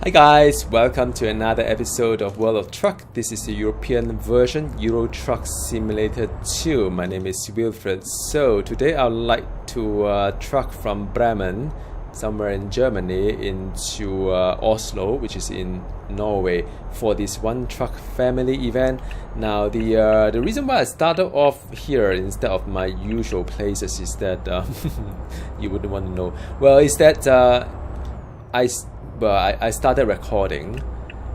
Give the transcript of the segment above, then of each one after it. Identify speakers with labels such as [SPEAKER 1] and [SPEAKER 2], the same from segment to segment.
[SPEAKER 1] Hi guys, welcome to another episode of World of Truck. This is the European version, Euro Truck Simulator 2. My name is Wilfred. So today I would like to truck from Bremen, somewhere in Germany, into Oslo, which is in Norway, for this one truck family event. Now the reason why I started off here instead of my usual places is that you wouldn't want to know. Well, is that I started recording,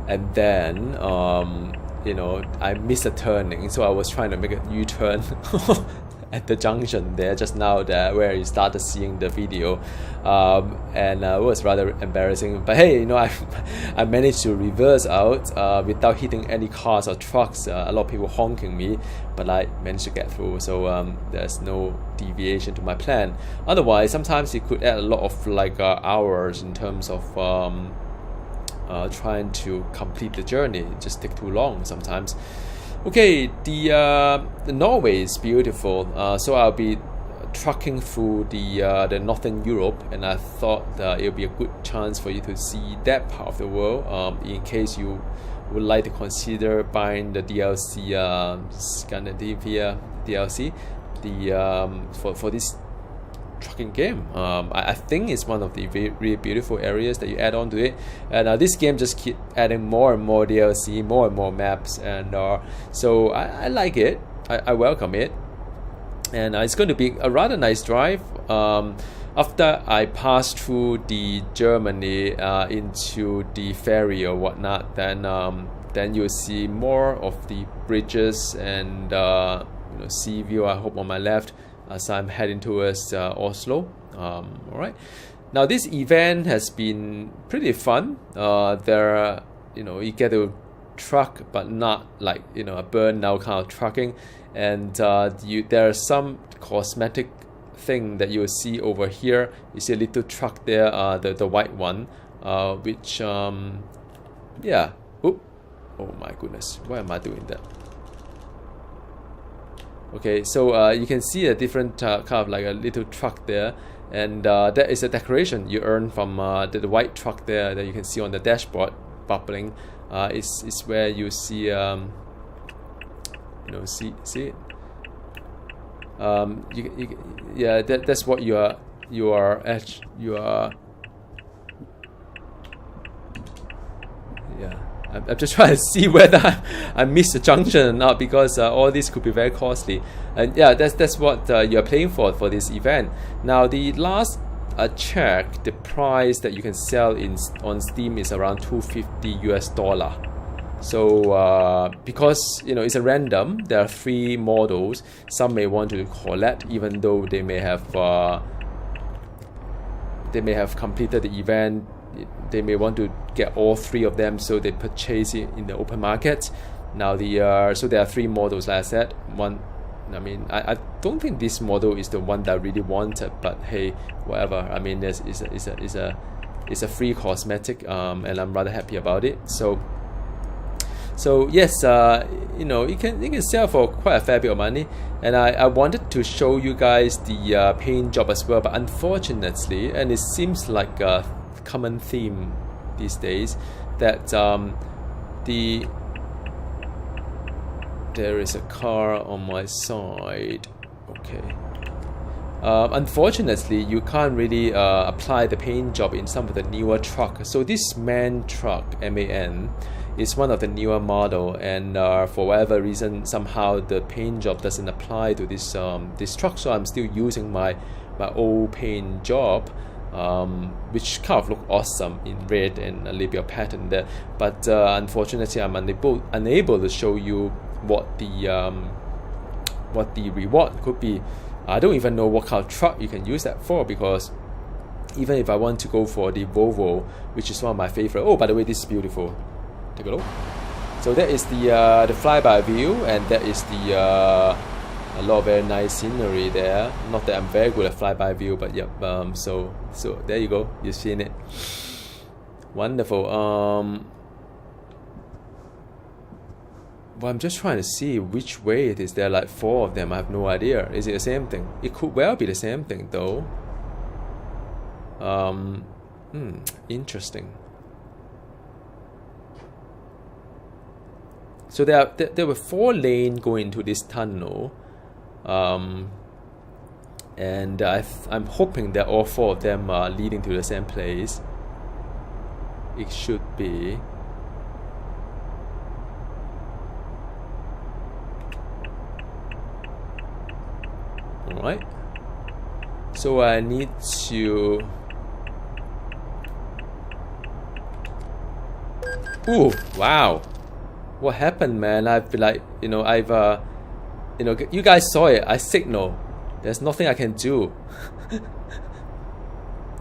[SPEAKER 1] and then I missed a turning, so I was trying to make a U-turn at the junction there just now, there where you started seeing the video, and it was rather embarrassing. But hey, I managed to reverse out without hitting any cars or trucks. A lot of people honking me, but I managed to get through. So there's no deviation to my plan. Otherwise, sometimes it could add a lot of hours in terms of trying to complete the journey. It just take too long sometimes. Okay, the Norway is beautiful, so I'll be trucking through the Northern Europe, and I thought it'll be a good chance for you to see that part of the world. In case you would like to consider buying the DLC, Scandinavia DLC, for this trucking game. I think it's one of the really beautiful areas that you add on to it, and this game just keep adding more and more DLC, more and more maps, and so I like it. I welcome it, and it's going to be a rather nice drive. After I pass through the Germany into the ferry or whatnot, then you'll see more of the bridges and sea view, I hope, on my left, as I'm heading towards Oslo. Alright, now this event has been pretty fun. There, you get to truck, but not like a burn out kind of trucking, and there are some cosmetic thing that you will see over here. You see a little truck there, the white one, which yeah. Oop. Oh my goodness, why am I doing that? Okay, so you can see a different kind of like a little truck there, and that is a decoration you earn from the white truck there that you can see on the dashboard bubbling. Is where you see see it. Yeah, that's what you are yeah. I'm just trying to see whether I missed the junction or not, because all this could be very costly. And yeah, that's what you're paying for this event. Now, the last check, the price that you can sell on Steam is around $250 US. So because it's a random, there are 3 models. Some may want to collect, even though they may have completed the event. They may want to get all 3 of them, so they purchase it in the open market. Now so there are 3 models, like I said. One, I don't think this model is the one that I really wanted, but hey, whatever. I mean, it's a free cosmetic, and I'm rather happy about it. So yes, you can sell for quite a fair bit of money, and I wanted to show you guys the paint job as well, but unfortunately, and it seems like a common theme these days, that there is a car on my side. Okay. Unfortunately, you can't really apply the paint job in some of the newer trucks. So this MAN truck, MAN, is one of the newer model, and for whatever reason, somehow the paint job doesn't apply to this truck. So I'm still using my old paint job, which kind of look awesome in red and a little bit of pattern there. But unfortunately, I'm unable to show you what the reward could be. I don't even know what kind of truck you can use that for, because even if I want to go for the Volvo, which is one of my favorite. Oh, by the way, this is beautiful. Take a look. So that is the flyby view, and that is a lot of very nice scenery there. Not that I'm very good at flyby view, but yep. So there you go. You've seen it. Wonderful. Well, I'm just trying to see which way it is. There are like 4 of them. I have no idea. Is it the same thing? It could well be the same thing, though. Interesting. So there were 4 lanes going into this tunnel, and I'm hoping that all 4 of them are leading to the same place. It should be. Alright. So I need to... Ooh, wow. What happened, man? I've been like, you know, you guys saw it. I signal. There's nothing I can do.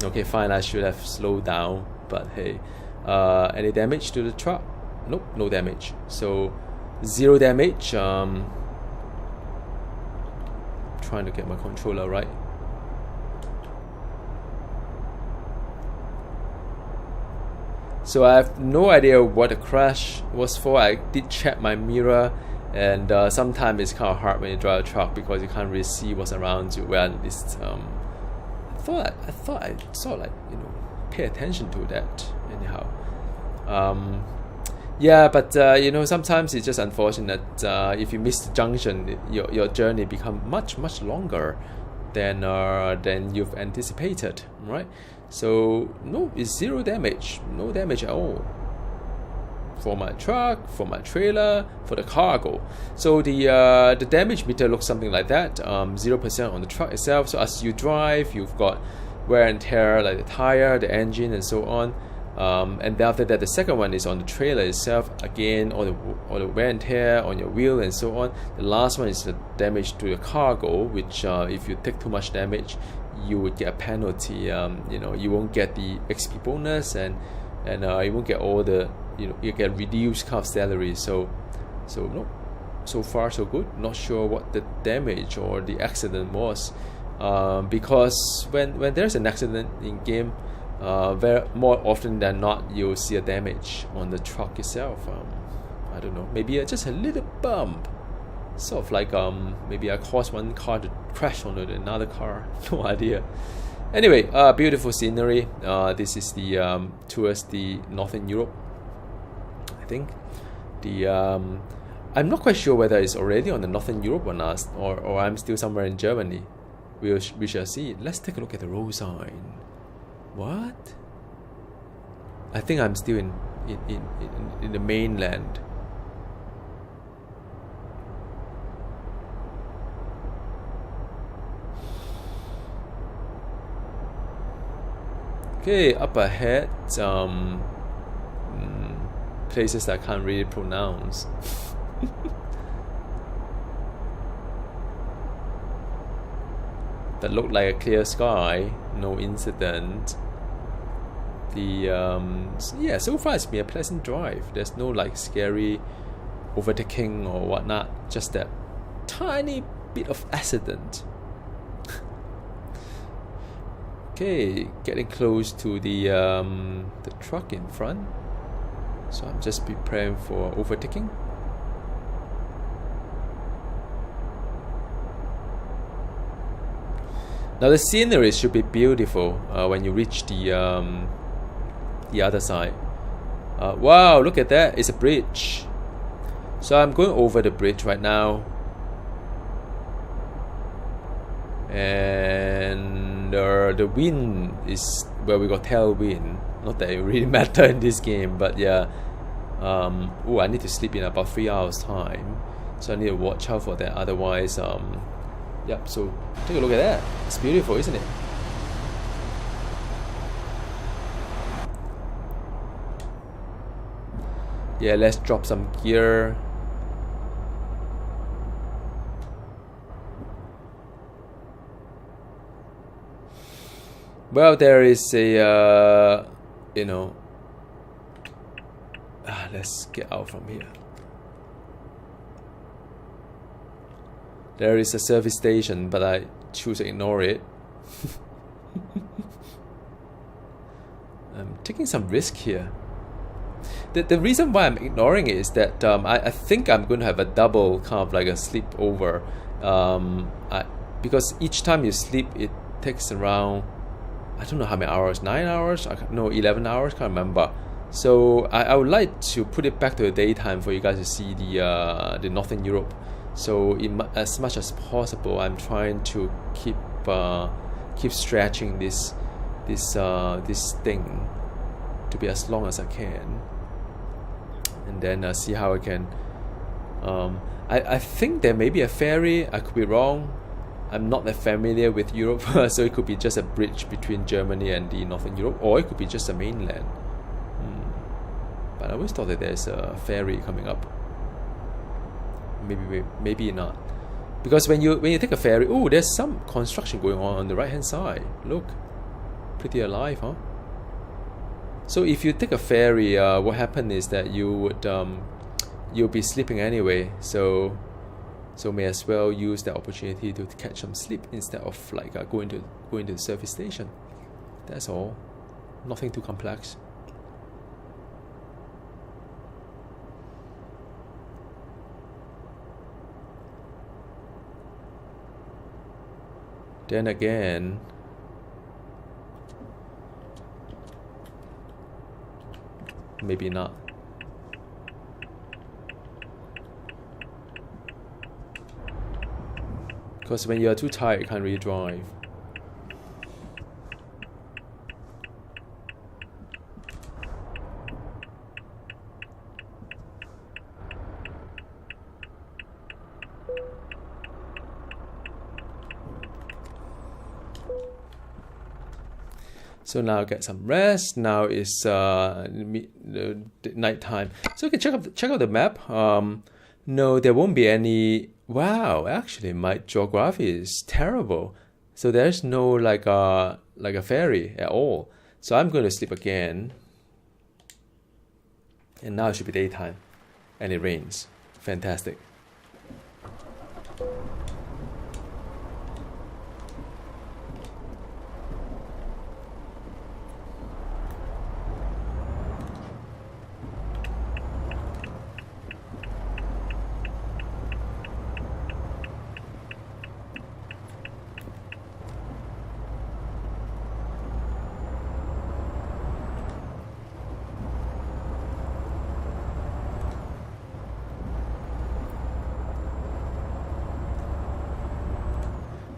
[SPEAKER 1] Okay, fine. I should have slowed down. But hey, any damage to the truck? Nope, no damage. So 0 damage. Trying to get my controller right. So I have no idea what the crash was for. I did check my mirror, and sometimes it's kind of hard when you drive a truck because you can't really see what's around you. Well, at least I thought I sort of like, you know, pay attention to that anyhow. Yeah, but you know, sometimes it's just unfortunate. If you miss the junction, your journey become much longer than you've anticipated, right? So no, it's 0 damage, no damage at all for my truck, for my trailer, for the cargo. So the damage meter looks something like that. 0% on the truck itself. So as you drive, you've got wear and tear like the tire, the engine, and so on. And then after that, the second one is on the trailer itself. Again, all the wear and tear on your wheel and so on. The last one is the damage to the cargo, which if you take too much damage, you would get a penalty. You know, you won't get the XP bonus, and you won't get all the, you know, you get reduced kind of salary. So no, so far so good. Not sure what the damage or the accident was, because when there's an accident in game, more often than not, you'll see a damage on the truck itself. I don't know, maybe just a little bump, sort of like maybe I caused one car to crash onto another car. No idea. Anyway, beautiful scenery. This is the towards the Northern Europe, I think. I'm not quite sure whether it's already on the Northern Europe or not, or I'm still somewhere in Germany. We shall see. Let's take a look at the road sign. What? I think I'm still in the mainland. Okay, up ahead, places that I can't really pronounce. That look like a clear sky, no incident. Yeah, so far it's been a pleasant drive. There's no like scary overtaking or whatnot, just that tiny bit of accident. Okay, getting close to the truck in front, so I'm just preparing for overtaking. Now the scenery should be beautiful when you reach the other side. Wow, look at that! It's a bridge. So I'm going over the bridge right now, and the wind is where we got tailwind. Not that it really matter in this game, but yeah. Oh, I need to sleep in about 3 hours time, so I need to watch out for that. Otherwise, yep, so take a look at that. It's beautiful, isn't it? Yeah, let's drop some gear. Well, there is a, you know, let's get out from here. There is a service station, but I choose to ignore it. I'm taking some risk here. The reason why I'm ignoring it is that I think I'm going to have a double kind of like a sleepover. Because each time you sleep, it takes around, I don't know how many hours, 9 hours? No, 11 hours, can't remember. So I would like to put it back to the daytime for you guys to see the Northern Europe. So as much as possible, I'm trying to keep stretching this thing to be as long as I can, and then see how I can. I think there may be a ferry. I could be wrong. I'm not that familiar with Europe, so it could be just a bridge between Germany and the Northern Europe, or it could be just a mainland. But I always thought that there's a ferry coming up. Maybe not, because when you take a ferry, oh, there's some construction going on the right hand side. Look, pretty alive, huh? So if you take a ferry, what happens is that you would you'll be sleeping anyway. So may as well use the opportunity to catch some sleep instead of like going to the service station. That's all. Nothing too complex. Then again, maybe not. Because when you are too tired, you can't really drive. So now get some rest. Now is night time. So you can check out the map. No, there won't be any. Wow, actually, my geography is terrible. So there's no like a ferry at all. So I'm going to sleep again. And now it should be daytime, and it rains. Fantastic.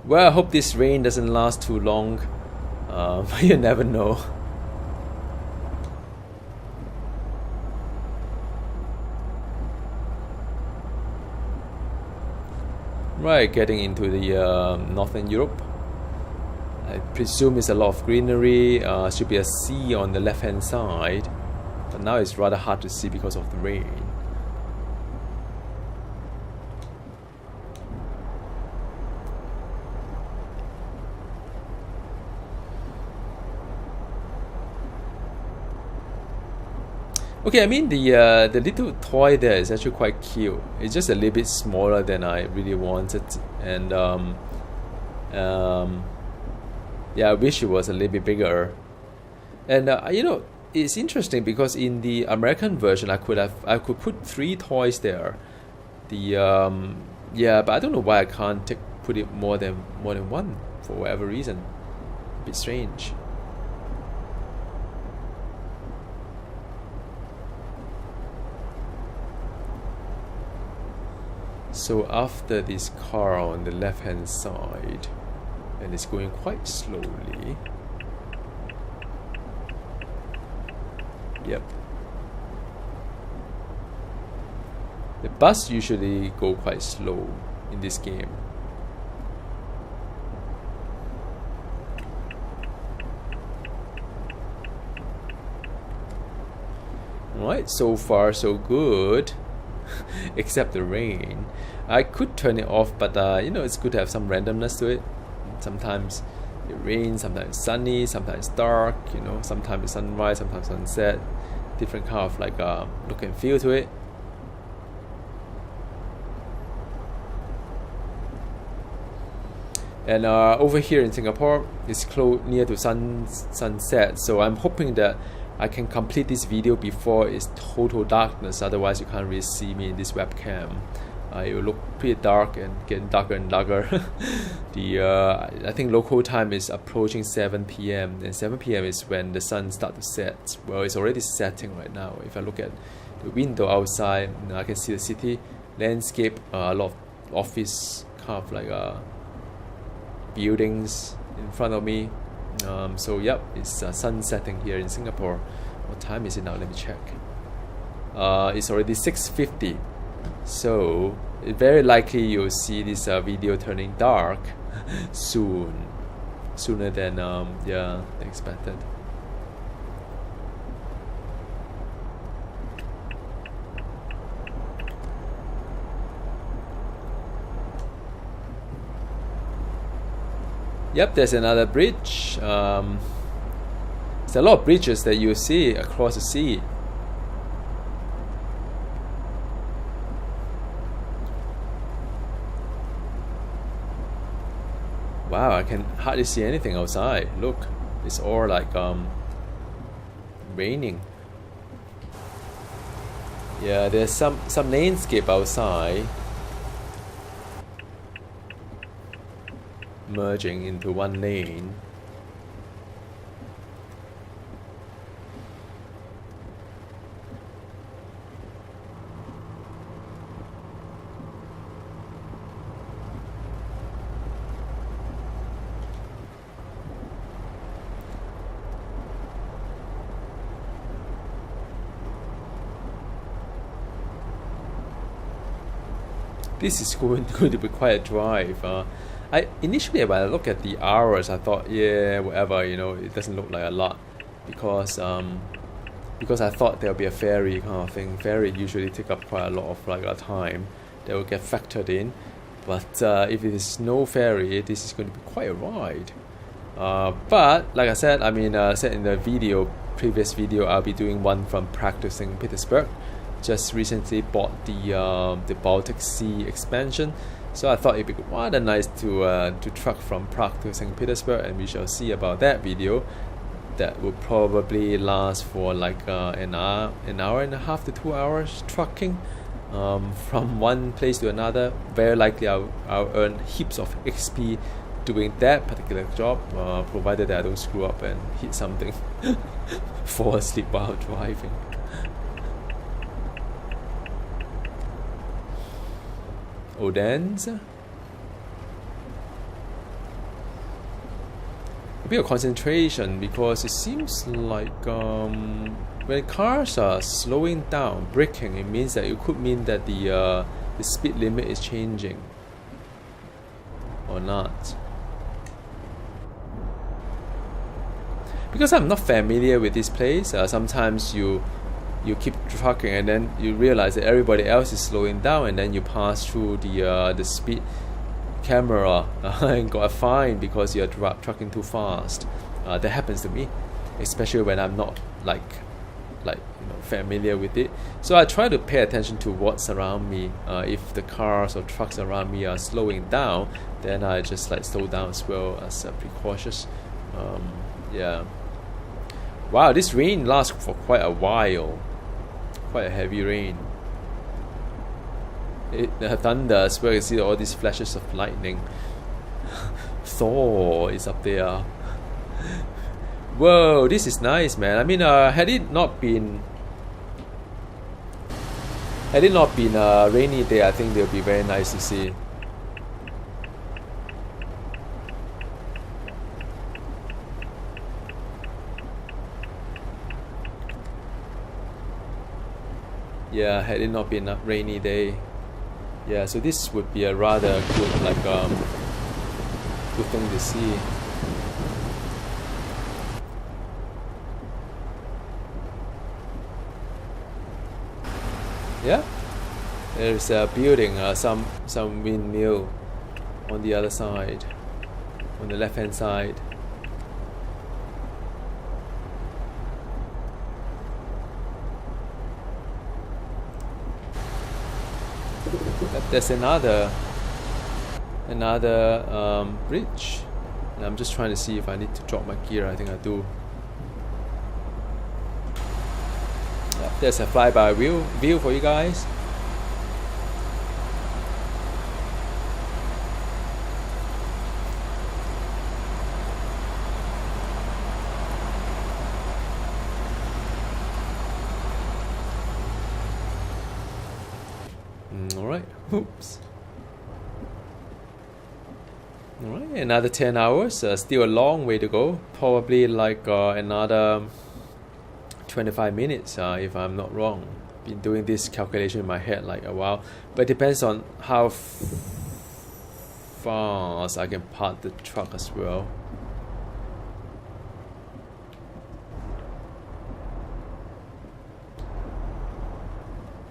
[SPEAKER 1] Well, I hope this rain doesn't last too long. You never know. Right, getting into the Northern Europe. I presume it's a lot of greenery. Should be a sea on the left-hand side, but now it's rather hard to see because of the rain. Okay, I mean the little toy there is actually quite cute. It's just a little bit smaller than I really wanted, and yeah, I wish it was a little bit bigger. And you know, it's interesting because in the American version, I could put 3 toys there. Yeah, but I don't know why I can't put it more than one for whatever reason. A bit strange. So after this car on the left hand side, and it's going quite slowly. Yep. The bus usually go quite slow in this game. Alright, so far so good. Except the rain. I could turn it off, but you know, it's good to have some randomness to it. Sometimes it rains, sometimes it's sunny, sometimes it's dark, you know, sometimes it's sunrise, sometimes sunset. Different kind of like look and feel to it. And over here in Singapore, it's near to sunset, so I'm hoping that I can complete this video before it's total darkness. Otherwise, you can't really see me in this webcam. it will look pretty dark and getting darker and darker. I think local time is approaching 7 p.m. and 7 p.m. is when the sun starts to set. Well, it's already setting right now. If I look at the window outside, I can see the city landscape, a lot of office kind of like buildings in front of me. So yep, it's sun setting here in Singapore. What time is it now? Let me check. It's already 6:50. So it's very likely you'll see this video turning dark sooner than expected. Yep, there's another bridge. There's a lot of bridges that you see across the sea. Wow, I can hardly see anything outside. Look, it's all like raining. Yeah, there's some landscape outside merging into one lane. This is going to be quite a drive. Initially when I look at the hours, I thought, yeah, whatever, it doesn't look like a lot, because I thought there'll be a ferry kind of thing. Ferry usually take up quite a lot of like a time that will get factored in, but if it is no ferry, this is going to be quite a ride. But like I said, said in the previous video, I'll be doing one from Prague to St. Petersburg. Just recently bought the Baltic Sea expansion, so I thought it'd be rather nice to truck from Prague to St. Petersburg, and we shall see about that video. That will probably last for like an hour and a half to 2 hours trucking from one place to another. Very likely I'll earn heaps of XP doing that particular job, provided that I don't screw up and hit something, fall asleep while driving. Odense. A bit of concentration, because it seems like when cars are slowing down, braking, it means that it could mean that the speed limit is changing or not. Because I'm not familiar with this place, sometimes you keep trucking and then you realize that everybody else is slowing down, and then you pass through the speed camera and got a fine because you're trucking too fast. That happens to me, especially when I'm not familiar with it. So I try to pay attention to what's around me. If the cars or trucks around me are slowing down, then I just slow down as well as precautious. Yeah. Wow, this rain lasts for quite a while. Quite a heavy rain. The thunder as well. You see all these flashes of lightning. Thor is up there. Whoa, this is nice, man. Had it not been a rainy day, I think they'll be very nice to see. Yeah, had it not been a rainy day. Yeah, so this would be a rather good good thing to see. Yeah, there's a building, some windmill on the other side, on the left hand side. There's another bridge, and I'm just trying to see if I need to drop my gear. I think I do. There's a flyby view for you guys. Alright, oops. Alright, another 10 hours, still a long way to go. Probably like another 25 minutes if I'm not wrong. Been doing this calculation in my head like a while, but it depends on how fast I can park the truck as well.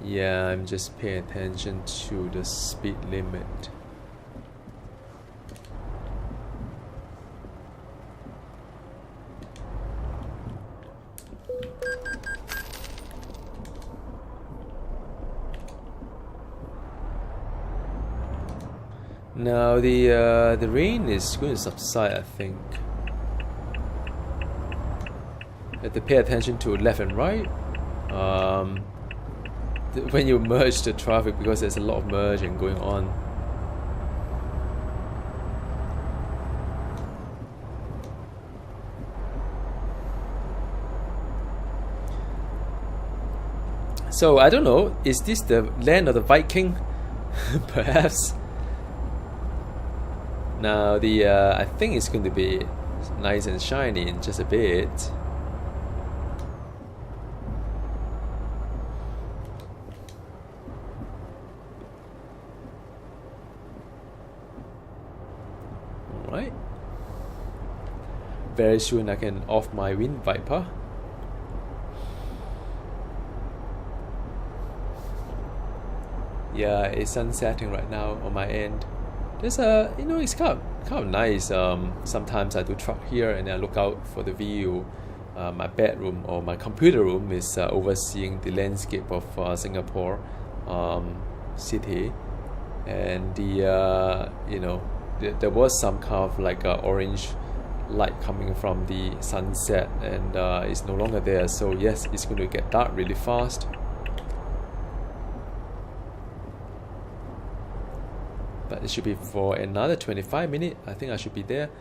[SPEAKER 1] Yeah, I'm just paying attention to the speed limit. Now the rain is going to subside, I think. Have to pay attention to left and right when you merge the traffic, because there's a lot of merging going on. So I don't know, is this the land of the Viking? Perhaps. Now I think it's going to be nice and shiny in just a bit. Alright. Very soon I can off my wind viper. Yeah, it's sunsetting right now on my end. There's a, you know, it's kind of nice. Sometimes I do truck here and I look out for the view. My bedroom or my computer room is overseeing the landscape of Singapore city, and you know, there was some kind of like orange light coming from the sunset, and it's no longer there. So yes, it's going to get dark really fast. But it should be for another 25 minutes. I think I should be there.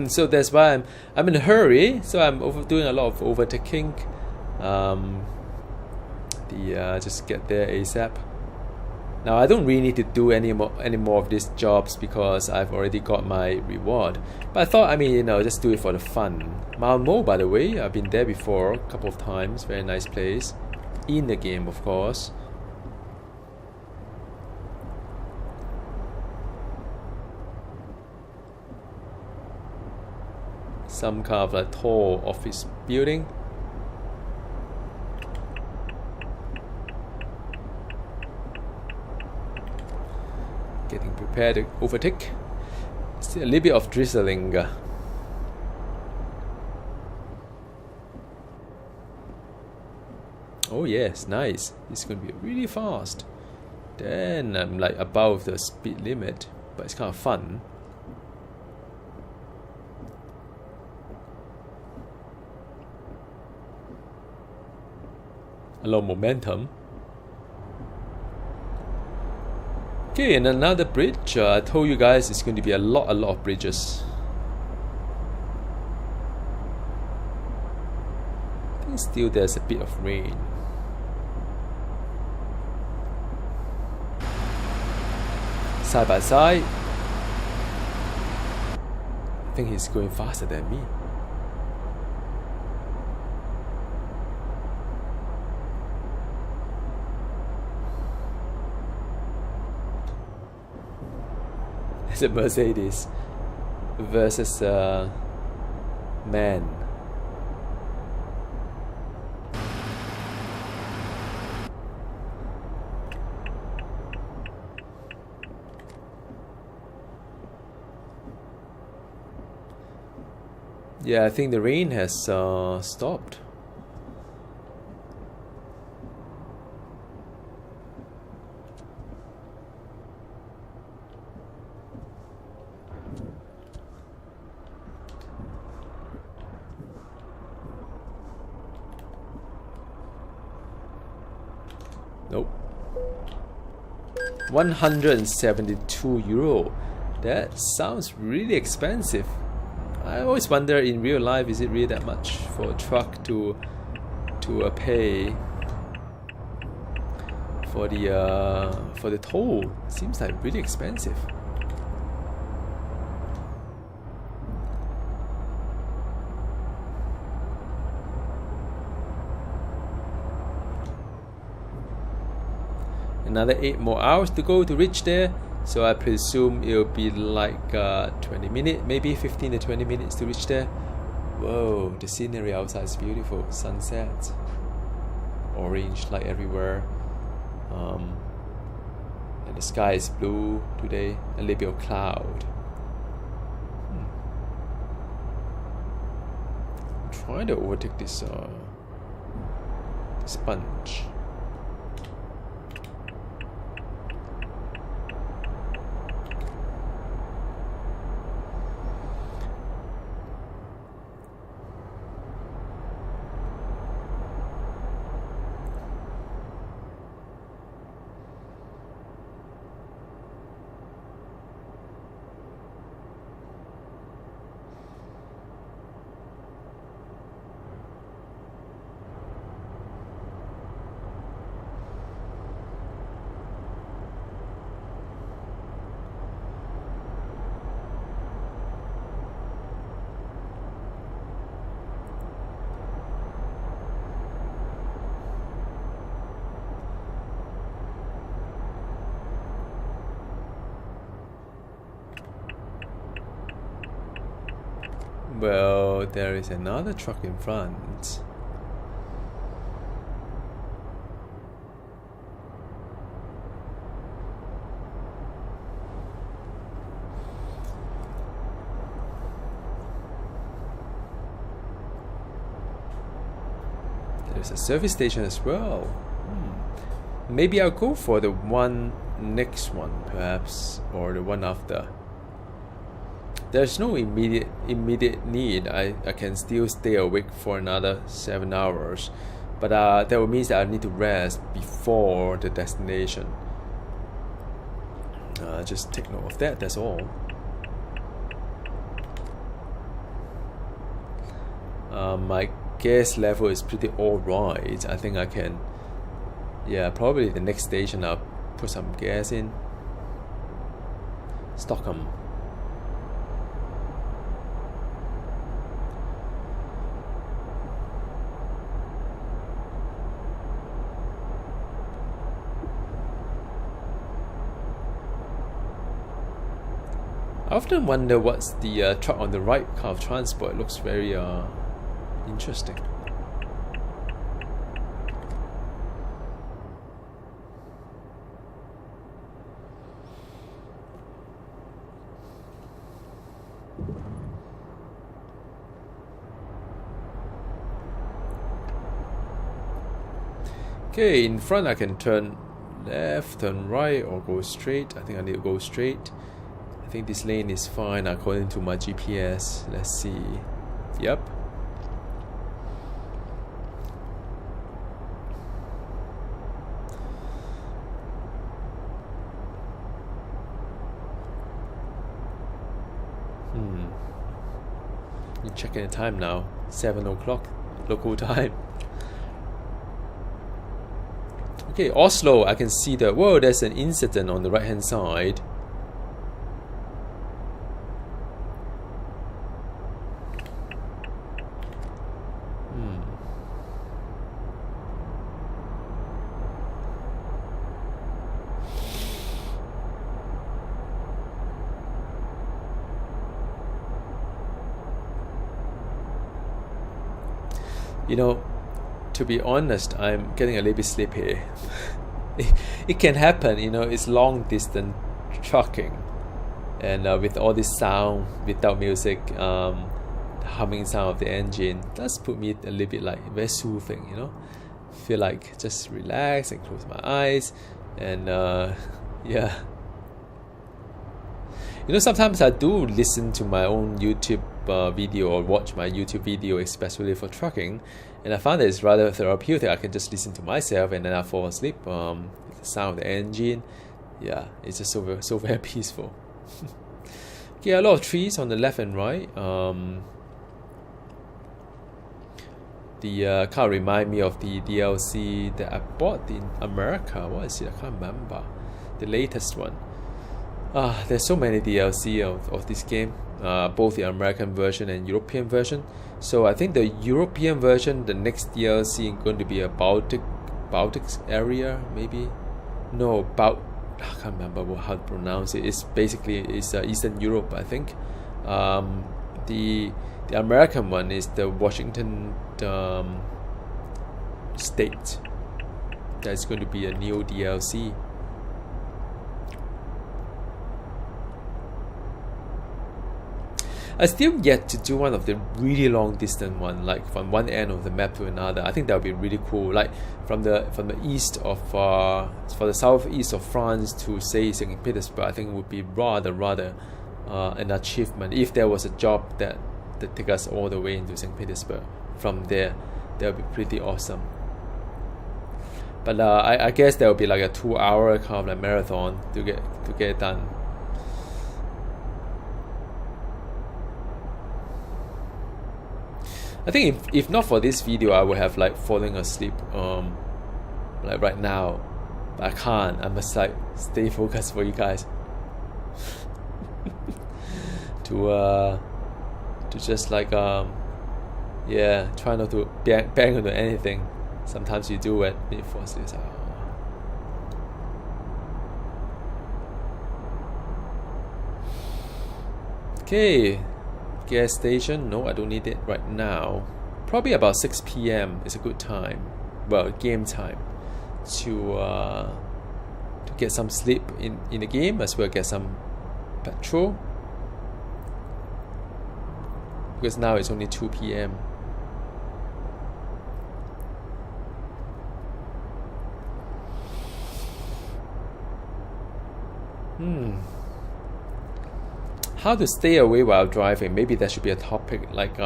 [SPEAKER 1] So that's why I'm in a hurry. So I'm doing a lot of overtaking. Just get there ASAP. Now I don't really need to do any more of these jobs because I've already got my reward. But I thought, I mean, you know, just do it for the fun. Malmo, by the way, I've been there before a couple of times. Very nice place. In the game, of course. Some kind of like tall office building. Getting prepared to overtake. Still a little bit of drizzling. Oh yes, nice. It's going to be really fast. Then I'm like above the speed limit, but it's kind of fun. A lot of momentum. Okay, and another bridge. I told you guys it's going to be a lot of bridges. I think still there's a bit of rain. Side by side. I think he's going faster than me. It's a Mercedes versus man. Yeah, I think the rain has stopped. Nope. 172 euro. That sounds really expensive. I always wonder in real life, is it really that much for a truck to pay for the toll? Seems like really expensive. Another 8 more hours to go to reach there, so I presume it'll be like 20 minutes, maybe 15 to 20 minutes to reach there. Whoa, the scenery outside is beautiful. Sunset, orange light everywhere, and the sky is blue today, a little bit of cloud. I'm trying to overtake this sponge. Well, there is another truck in front. There's a service station as well. Maybe I'll go for the next one, perhaps, or the one after. There's no immediate need. I can still stay awake for another 7 hours, but that would mean that I need to rest before the destination. Just take note of that, that's all. My gas level is pretty alright. I think I can, yeah, probably the next station I'll put some gas in. Stockholm. I often wonder what's the truck on the right kind of transport. It looks very interesting. Okay, in front I can turn left, turn right, or go straight. I think I need to go straight. I think this lane is fine according to my GPS. Let's see. Yep. You're checking the time now. 7 o'clock local time. Okay, Oslo. I can see the, whoa, there's an incident on the right hand side. You know, to be honest, I'm getting a little bit sleepy. It can happen, you know, it's long distance trucking. And with all this sound, without music, the humming sound of the engine, does put me a little bit like very soothing, you know. Feel like just relax and close my eyes. And yeah. You know, sometimes I do listen to my own YouTube video or watch my YouTube video, especially for trucking, and I found that it's rather therapeutic. I can just listen to myself and then I fall asleep with the sound of the engine. Yeah, it's just so very peaceful. Yeah, a lot of trees on the left and right. The kind of remind me of the DLC that I bought in America. What is it? I can't remember. The latest one. There's so many DLC of this game, both the American version and European version. So I think the European version, the next DLC is going to be a Baltic area, maybe. No, I can't remember how to pronounce it. It's basically Eastern Europe, I think. The American one is the Washington state. That's going to be a new DLC. I still yet to do one of the really long distance one, like from one end of the map to another. I think that would be really cool. Like from the east of for the southeast of France to say St. Petersburg. I think it would be rather an achievement if there was a job that take us all the way into St. Petersburg. From there, that would be pretty awesome. But I guess there will be like a 2-hour kind of like marathon to get it done. I think if not for this video, I would have like fallen asleep like right now, but I can't. I must like stay focused for you guys to just like yeah, try not to bang into anything. Sometimes you do it when you fall asleep. Okay. Gas station. No, I don't need it right now. Probably about 6 p.m. is a good time. Well, game time to get some sleep in the game, as well as get some petrol. Because now it's only 2 p.m. How to stay away while driving? Maybe that should be a topic. Like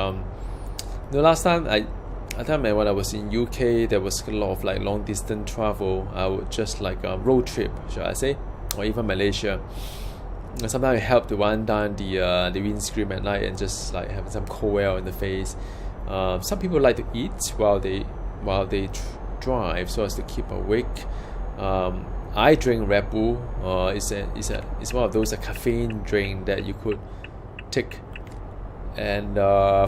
[SPEAKER 1] last time when I was in UK, there was a lot of like long distance travel. I would just like a road trip, should I say, or even Malaysia. And sometimes it helped to wind down the windscreen at night and just like have some cold air in the face. Some people like to eat while they drive, so as to keep awake. I drink Red Bull. It's one of those caffeine drink that you could take and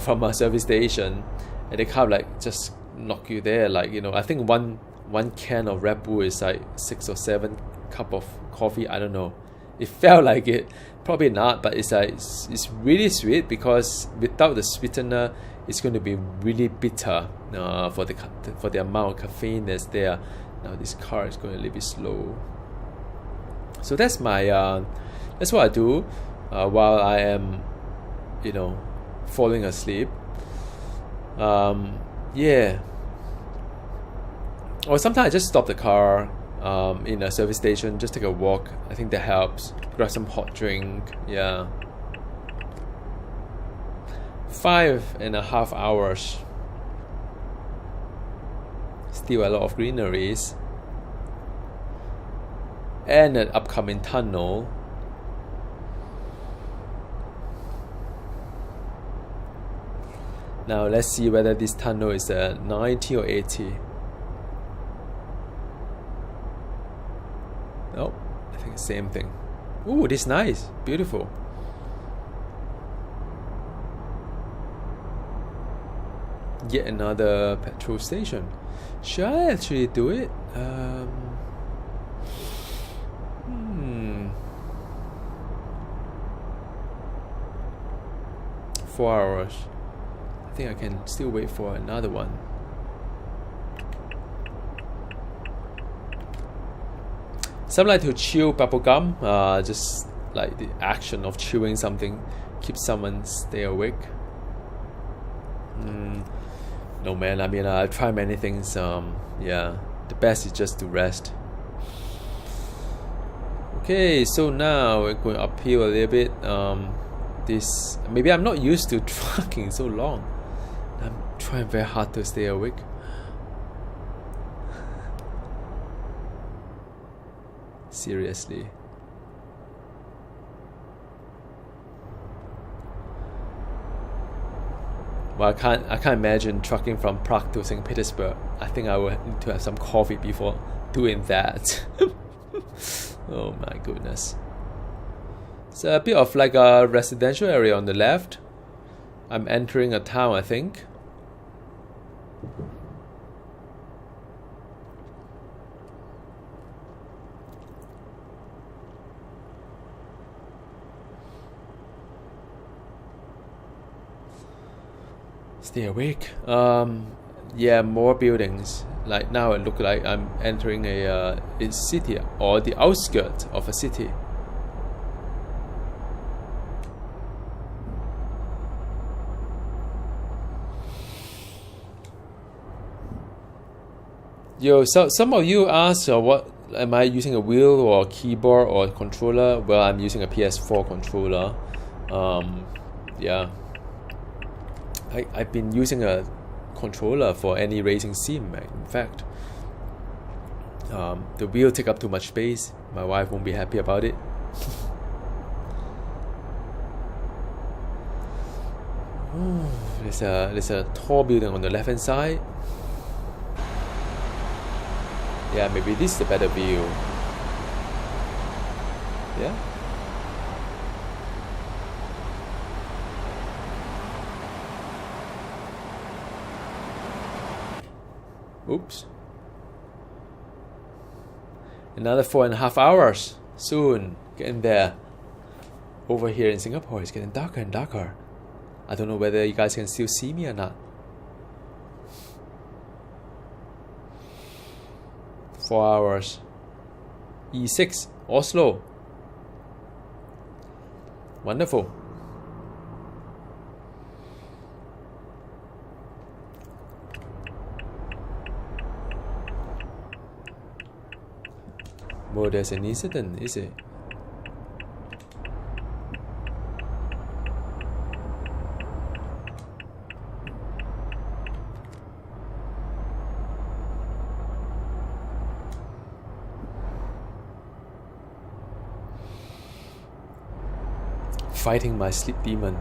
[SPEAKER 1] from a service station, and they kind of like just knock you there. Like, you know, I think one can of Red Bull is like 6 or 7 cup of coffee. I don't know. It felt like it. Probably not, but it's like it's really sweet, because without the sweetener, it's going to be really bitter for the amount of caffeine that's there. Now this car is going a little bit slow. So that's my that's what I do while I am, you know, falling asleep. Yeah. Or sometimes I just stop the car in a service station, just take a walk. I think that helps. Grab some hot drink. Yeah. 5.5 hours. Still a lot of greeneries. And an upcoming tunnel. Now let's see whether this tunnel is 90 or 80. Oh, I think same thing. Ooh, this is nice. Beautiful. Yet another petrol station. Should I actually do it? 4 hours. I think I can still wait for another one. Some like to chew bubblegum. Just like the action of chewing something keeps someone stay awake. No man, I mean, I've tried many things. Yeah, the best is just to rest. Okay, so now we're going uphill a little bit. This maybe I'm not used to trucking so long. I'm trying very hard to stay awake. Seriously. Well, I can't imagine trucking from Prague to St. Petersburg. I think I will need to have some coffee before doing that. Oh my goodness. It's a bit of like a residential area on the left. I'm entering a town, I think. Stay awake. Yeah, more buildings. Like now it looks like I'm entering a city or the outskirts of a city. Yo, so some of you ask, what am I using, a wheel or a keyboard or a controller? Well, I'm using a PS4 controller. Yeah, I've been using a controller for any racing sim. In fact, the wheel take up too much space. My wife won't be happy about it. There's a tall building on the left hand side. Yeah, maybe this is a better view. Yeah. Oops. Another 4.5 hours soon. Getting there. Over here in Singapore, it's getting darker and darker. I don't know whether you guys can still see me or not. 4 hours. E6, Oslo. Wonderful. Well, there's an incident, is it? Fighting my sleep demon.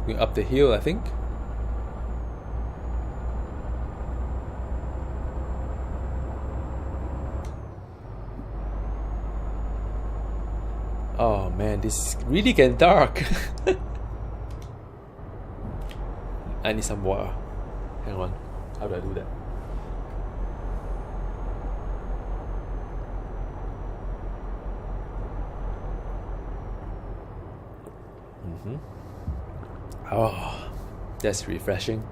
[SPEAKER 1] Going up the hill, I think. Oh man, this is really getting dark. I need some water. Hang on. How do I do that? Oh, that's refreshing.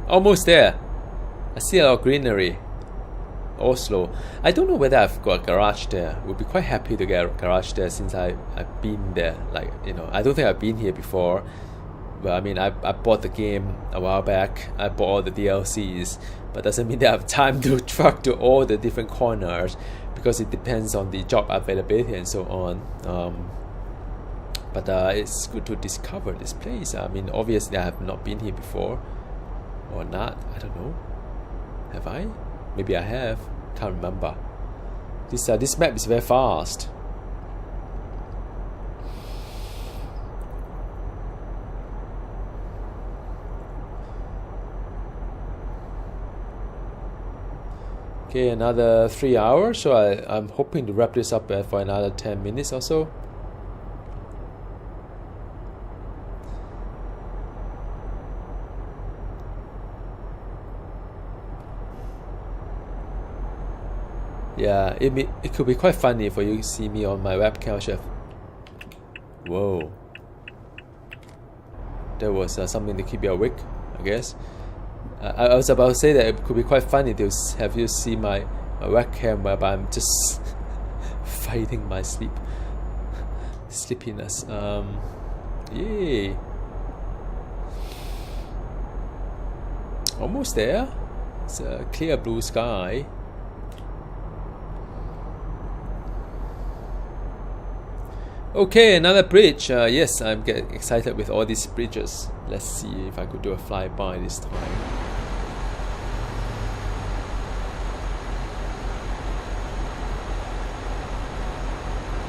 [SPEAKER 1] Almost there. I see a lot of greenery. Oslo. I don't know whether I've got a garage there. Would be quite happy to get a garage there since I've been there. Like, you know, I don't think I've been here before. But I mean, I bought the game a while back. I bought all the DLCs. But doesn't mean that I have time to truck to all the different corners, because it depends on the job availability and so on. But it's good to discover this place. I mean, obviously I have not been here before. Or not, I don't know. Have I? Maybe I have. Can't remember. This map is very fast. Okay, another 3 hours. So I'm hoping to wrap this up for another 10 minutes or so. Yeah, it could be quite funny for you to see me on my webcam, chef. Whoa. That was something to keep you awake, I guess. I was about to say that it could be quite funny to have you see my webcam whereby I'm just fighting my sleep. sleepiness. Yay! Almost there. It's a clear blue sky. Okay, another bridge. Yes, I'm getting excited with all these bridges. Let's see if I could do a flyby this time.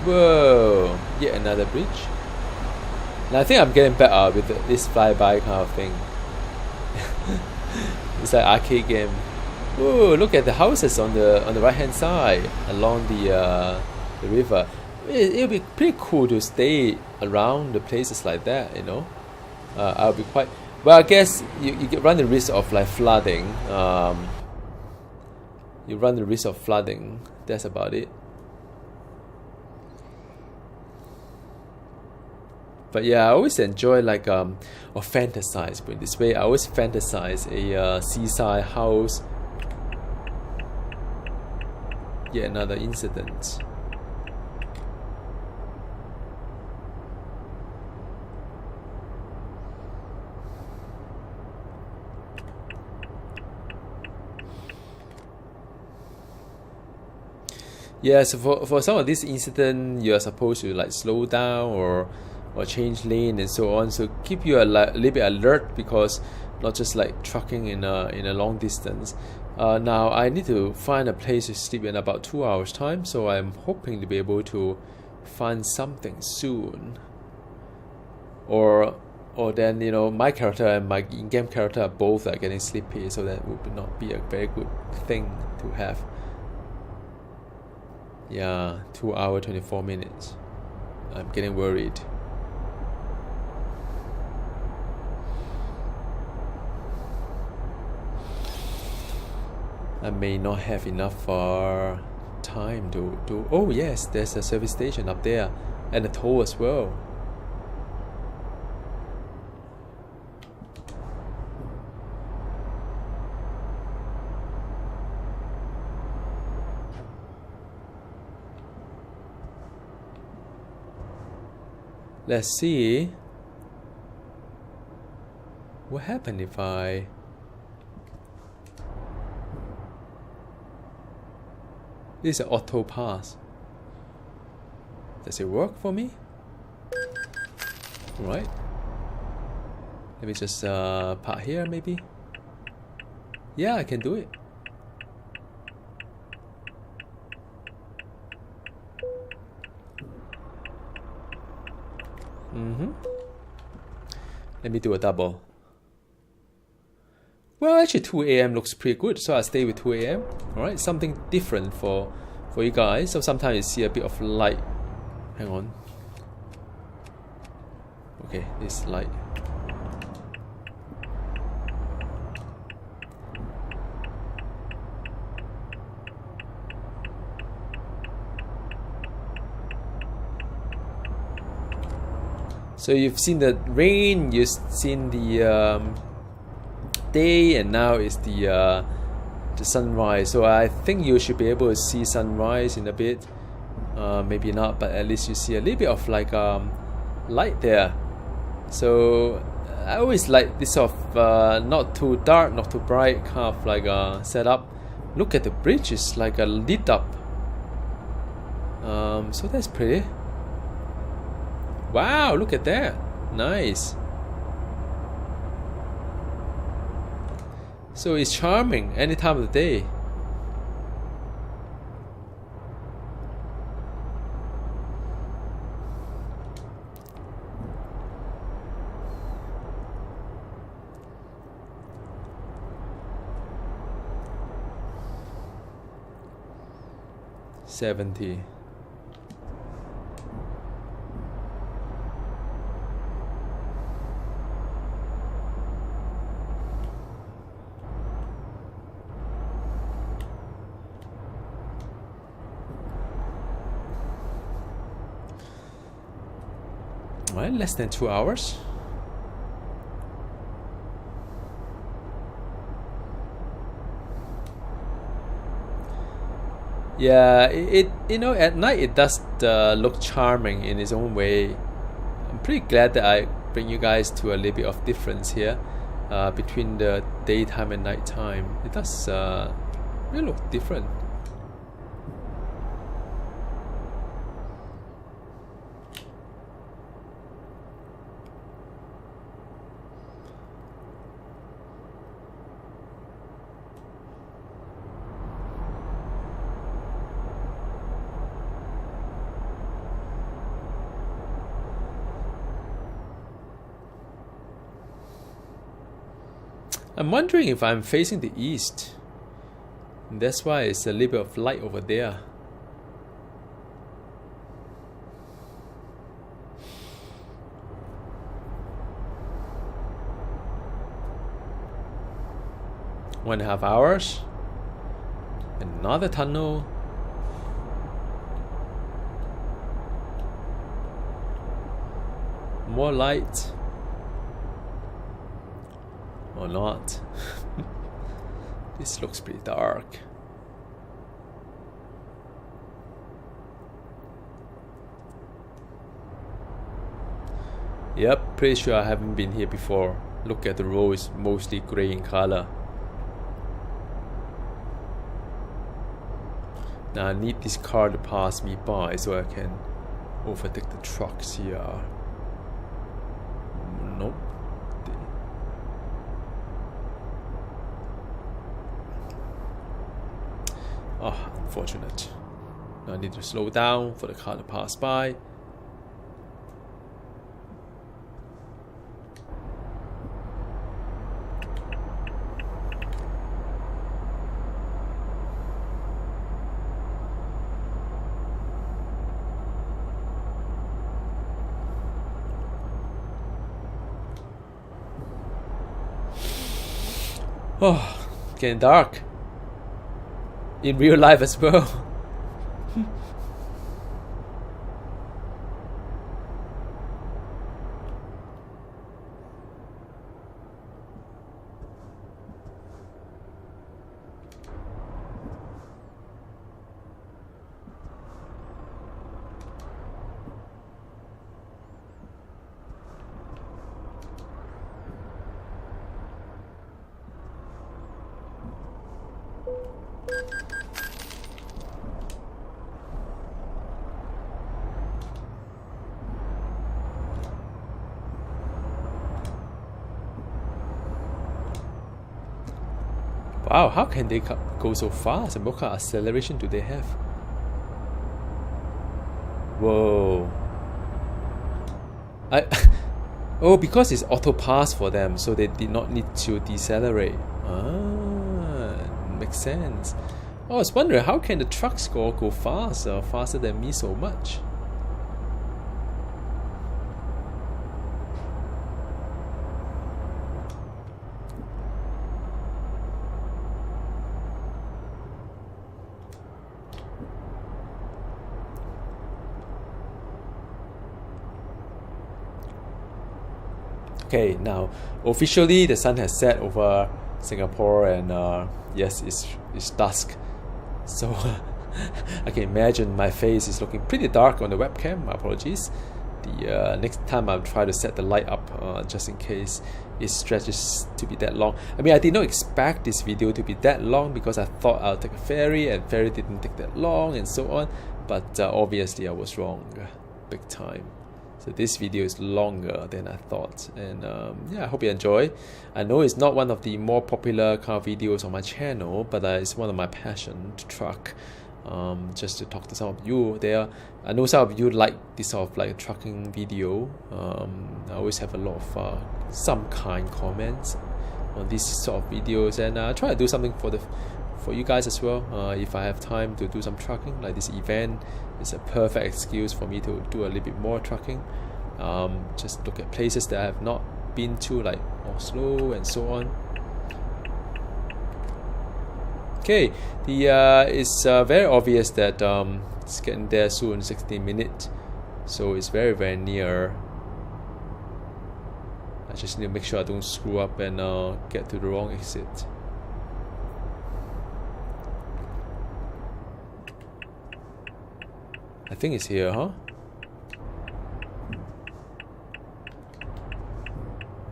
[SPEAKER 1] Whoa! Yet another bridge. And I think I'm getting better with this flyby kind of thing. It's like arcade game. Whoa! Look at the houses on the right hand side along the river. It'll be pretty cool to stay around the places like that, you know. I'll be quite well. I guess you run the risk of like flooding. You run the risk of flooding. That's about it. But yeah, I always enjoy like or fantasize. Put it this way, I always fantasize a seaside house. Yet another incident. Yeah, so for some of these incidents, you are supposed to like slow down or change lane and so on. So keep you a little bit alert, because not just like trucking in a long distance. Now I need to find a place to sleep in about 2 hours time. So I'm hoping to be able to find something soon. Or then, you know, my character and my in-game character both are getting sleepy, so that would not be a very good thing to have. Yeah, 2 hours 24 minutes. I'm getting worried. I may not have enough time to do. Oh yes, there's a service station up there and a toll as well. Let's see what happened if I this is an auto pass. Does it work for me? Right. Let me just park here maybe. Yeah, I can do it. Let me do a double. Well, actually 2 AM looks pretty good, so I'll stay with 2 AM. Alright, something different for you guys. So sometimes you see a bit of light. Hang on. Okay, this light. So you've seen the rain, you've seen the day, and now is the sunrise. So I think you should be able to see sunrise in a bit. Maybe not, but at least you see a little bit of like light there. So I always like this sort of not too dark, not too bright kind of like setup. Look at the bridge, it's like lit up. So that's pretty. Wow, look at that. Nice. So it's charming any time of the day. $70. Right, less than 2 hours. Yeah, it you know, at night it does look charming in its own way. I'm pretty glad that I bring you guys to a little bit of difference here between the daytime and nighttime. It does really look different. I'm wondering if I'm facing the east. That's why it's a little bit of light over there. One and a half hours. Another tunnel. More light. Or not. This looks pretty dark. Yep, pretty sure I haven't been here before. Look at the road, it's mostly grey in color. Now I need this car to pass me by so I can overtake the trucks here. Nope. Oh, unfortunate. Now I need to slow down for the car to pass by. Oh, getting dark. In real life as well. Wow, how can they go so fast and what kind of acceleration do they have? Whoa. Oh, because it's auto pass for them, so they did not need to decelerate. Ah, makes sense. I was wondering, how can the trucks go faster than me so much? Okay, now officially the sun has set over Singapore, and yes, it's dusk. So I can imagine my face is looking pretty dark on the webcam. My apologies. The next time I'll try to set the light up just in case it stretches to be that long. I mean, I did not expect this video to be that long because I thought I'll take a ferry, and ferry didn't take that long, and so on. But obviously I was wrong, big time. So this video is longer than I thought, and yeah, I hope you enjoy. I know it's not one of the more popular car videos on my channel, but it's one of my passion to truck. Just to talk to some of you there. I know some of you like this sort of like trucking video. I always have a lot of some kind comments on these sort of videos, and I try to do something for you guys as well. If I have time to do some trucking, like this event is a perfect excuse for me to do a little bit more trucking. Just look at places that I have not been to, like Oslo and so on. Okay, it's very obvious that it's getting there soon, 16 minutes, so it's very, very near. I just need to make sure I don't screw up and get to the wrong exit. I think it's here, huh?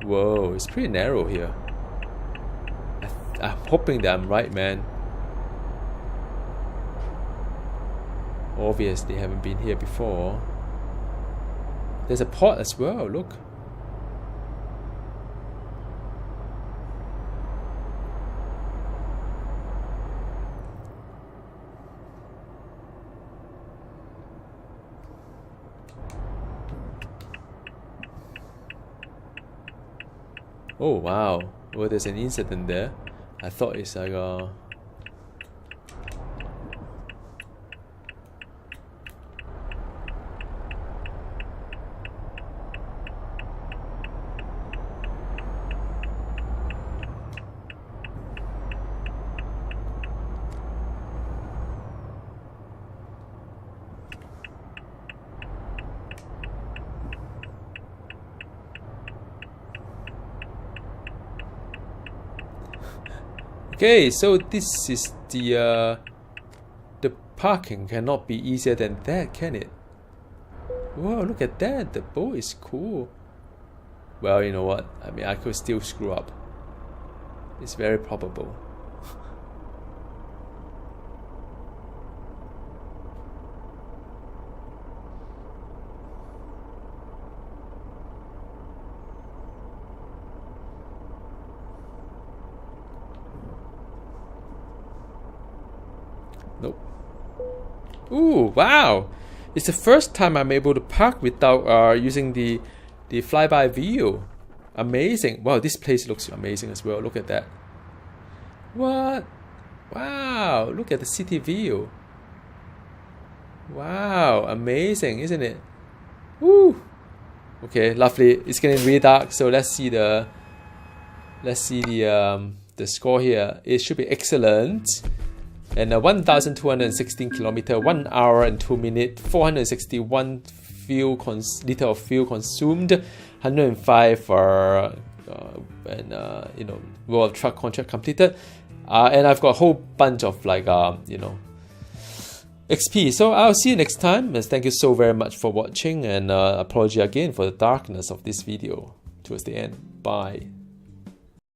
[SPEAKER 1] Whoa, it's pretty narrow here. I'm hoping that I'm right, man. Obviously, haven't been here before. There's a port as well, look. Oh wow, well there's an incident there. I thought it's like okay, so this is the parking cannot be easier than that, can it? Wow, look at that, the boat is cool. Well, you know what, I mean, I could still screw up. It's very probable. Nope. Ooh, wow! It's the first time I'm able to park without using the flyby view. Amazing! Wow, this place looks amazing as well. Look at that. What? Wow! Look at the city view. Wow! Amazing, isn't it? Woo! Okay, lovely. It's getting really dark, so let's see the score here. It should be excellent. And 1,216 kilometer, 1 hour and 2 minutes, 461 liter of fuel consumed, 105 and you know, World Truck contract completed, and I've got a whole bunch of like you know, XP. So I'll see you next time, and thank you so very much for watching, and apology again for the darkness of this video towards the end. Bye.